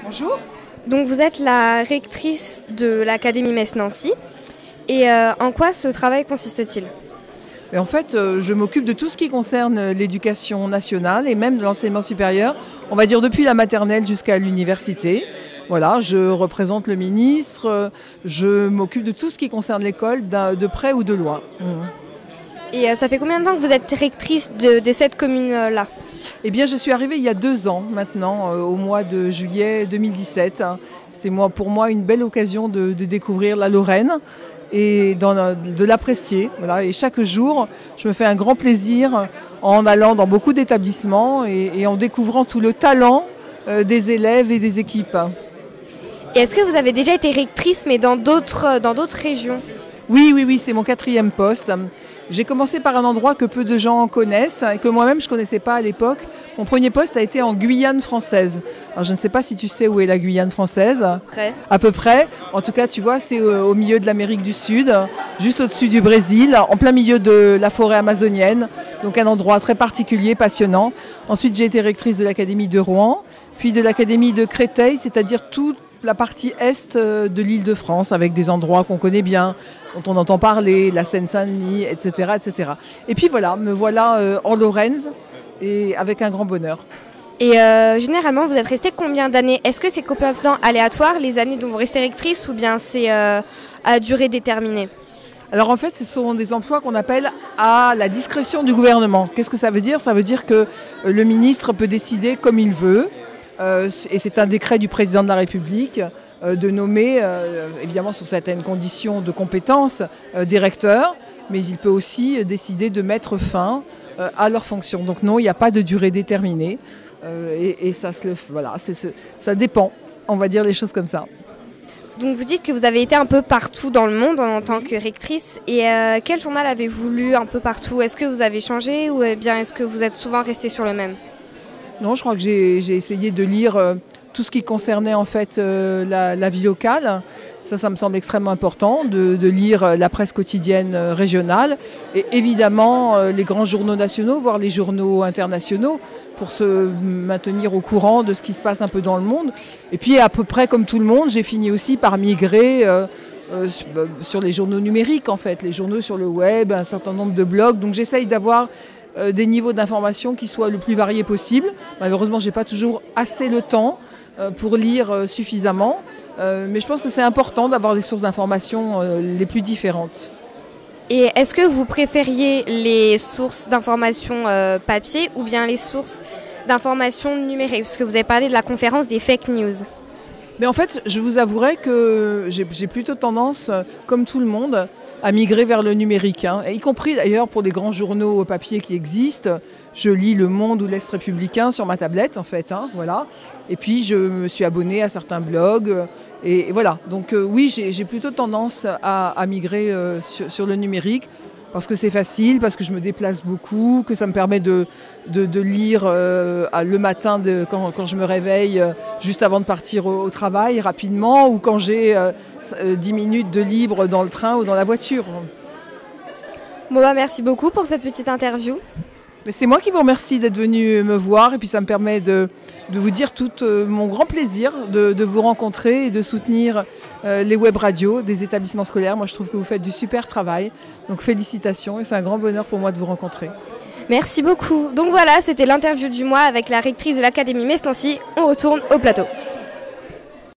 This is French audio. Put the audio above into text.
Bonjour. Donc vous êtes la rectrice de l'Académie Metz-Nancy. Et en quoi ce travail consiste-t-il? Et en fait, je m'occupe de tout ce qui concerne l'éducation nationale et même de l'enseignement supérieur, on va dire depuis la maternelle jusqu'à l'université. Voilà, je représente le ministre, je m'occupe de tout ce qui concerne l'école de près ou de loin. Et ça fait combien de temps que vous êtes rectrice de cette commune-là? Eh bien, je suis arrivée il y a 2 ans maintenant, au mois de juillet 2017. C'est pour moi une belle occasion de découvrir la Lorraine et de l'apprécier. Voilà. Et chaque jour, je me fais un grand plaisir en allant dans beaucoup d'établissements et en découvrant tout le talent des élèves et des équipes. Et est-ce que vous avez déjà été rectrice, mais dans d'autres régions? Oui, c'est mon 4e poste. J'ai commencé par un endroit que peu de gens connaissent et que moi-même je ne connaissais pas à l'époque. Mon premier poste a été en Guyane française. Alors je ne sais pas si tu sais où est la Guyane française. À peu près. En tout cas, tu vois, c'est au milieu de l'Amérique du Sud, juste au-dessus du Brésil, en plein milieu de la forêt amazonienne. Donc un endroit très particulier, passionnant. Ensuite, j'ai été rectrice de l'Académie de Rouen, puis de l'Académie de Créteil, c'est-à-dire toute la partie est de l'Île-de-France, avec des endroits qu'on connaît bien, dont on entend parler, la Seine-Saint-Denis, etc., etc. Et puis voilà, me voilà en Lorraine, et avec un grand bonheur. Et généralement, vous êtes restée combien d'années? Est-ce que c'est complètement aléatoire, les années dont vous restez rectrice, ou bien c'est à durée déterminée? Alors en fait, ce sont des emplois qu'on appelle à la discrétion du gouvernement. Qu'est-ce que ça veut dire? Ça veut dire que le ministre peut décider comme il veut. Et c'est un décret du président de la République de nommer, évidemment sous certaines conditions de compétences, des recteurs, mais il peut aussi décider de mettre fin à leurs fonctions. Donc non, il n'y a pas de durée déterminée et ça dépend, on va dire les choses comme ça. Donc vous dites que vous avez été un peu partout dans le monde en tant que rectrice. Et quel journal avez-vous lu un peu partout? Est-ce que vous avez changé ou bien est-ce que vous êtes souvent resté sur le même? Non, je crois que j'ai essayé de lire tout ce qui concernait en fait la vie locale. Ça me semble extrêmement important de lire la presse quotidienne régionale et évidemment les grands journaux nationaux, voire les journaux internationaux pour se maintenir au courant de ce qui se passe un peu dans le monde. Et puis à peu près comme tout le monde, j'ai fini aussi par migrer sur les journaux numériques en fait, les journaux sur le web, un certain nombre de blogs. Donc j'essaye d'avoir des niveaux d'information qui soient le plus variés possible. Malheureusement, je n'ai pas toujours assez le temps pour lire suffisamment, mais je pense que c'est important d'avoir des sources d'information les plus différentes. Et est-ce que vous préfériez les sources d'information papier ou bien les sources d'information numériques? Parce que vous avez parlé de la conférence des fake news. Mais en fait, je vous avouerai que j'ai plutôt tendance, comme tout le monde, à migrer vers le numérique, et y compris d'ailleurs pour les grands journaux papier qui existent. Je lis Le Monde ou l'Est républicain sur ma tablette en fait, voilà. Et puis je me suis abonnée à certains blogs et voilà. Donc oui, j'ai plutôt tendance à migrer sur le numérique parce que c'est facile, parce que je me déplace beaucoup, que ça me permet de lire le matin quand je me réveille juste avant de partir au travail rapidement ou quand j'ai 10 minutes de libre dans le train ou dans la voiture. Bon merci beaucoup pour cette petite interview. C'est moi qui vous remercie d'être venu me voir et puis ça me permet de vous dire tout mon grand plaisir de vous rencontrer et de soutenir les web radios des établissements scolaires. Moi je trouve que vous faites du super travail, donc félicitations et c'est un grand bonheur pour moi de vous rencontrer. Merci beaucoup. Donc voilà, c'était l'interview du mois avec la rectrice de l'Académie Metz-Nancy. On retourne au plateau.